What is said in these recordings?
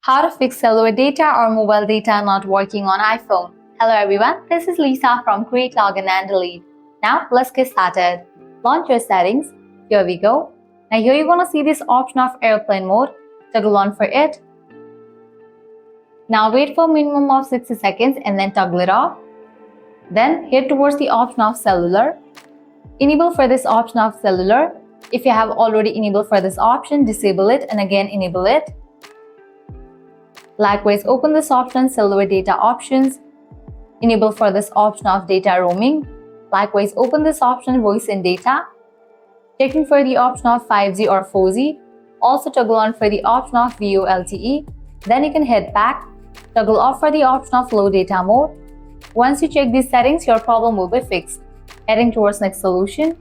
How to fix cellular data or mobile data not working on iPhone. Hello everyone, this is Lisa from Create, Login and Delete. Now let's get started. Launch your settings. Here we go. Now here you're going to see this option of airplane mode. Toggle on for it. Now wait for a minimum of 60 seconds and then toggle it off. Then head towards the option of cellular. Enable for this option of cellular. If you have already enabled for this option, disable it and again enable it. Likewise, open this option cellular data options. Enable for this option of data roaming. Likewise, open this option voice and data. Checking for the option of 5G or 4G. Also toggle on for the option of VoLTE. Then you can head back. Toggle off for the option of low data mode. Once you check these settings, your problem will be fixed. Heading towards next solution.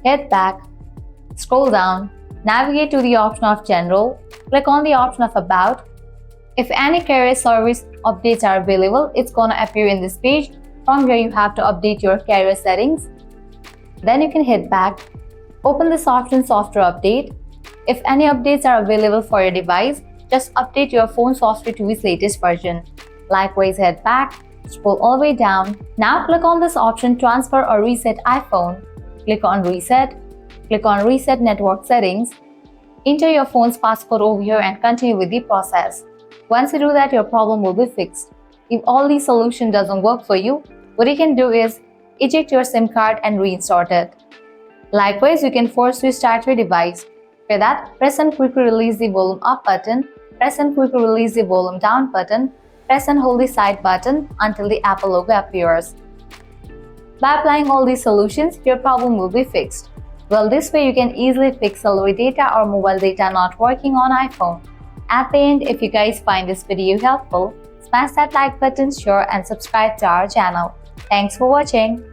Head back. Scroll down. Navigate to the option of general. Click on the option of about. If any carrier service updates are available, it's gonna appear in this page. From here, you have to update your carrier settings. Then you can head back. Open this option software update. If any updates are available for your device, just update your phone software to its latest version. Likewise, head back. Scroll all the way down. Now click on this option transfer or reset iPhone. Click on reset. Click on reset network settings. Enter your phone's passcode over here and continue with the process. Once you do that, your problem will be fixed. If all these solution doesn't work for you, what you can do is eject your SIM card and reinstall it. Likewise, you can force restart your device. For that, press and quickly release the volume up button, press and quickly release the volume down button, press and hold the side button until the Apple logo appears. By applying all these solutions, your problem will be fixed. Well, this way you can easily fix cellular data or mobile data not working on iPhone. At the end, if you guys find this video helpful, smash that like button, share and subscribe to our channel. Thanks for watching.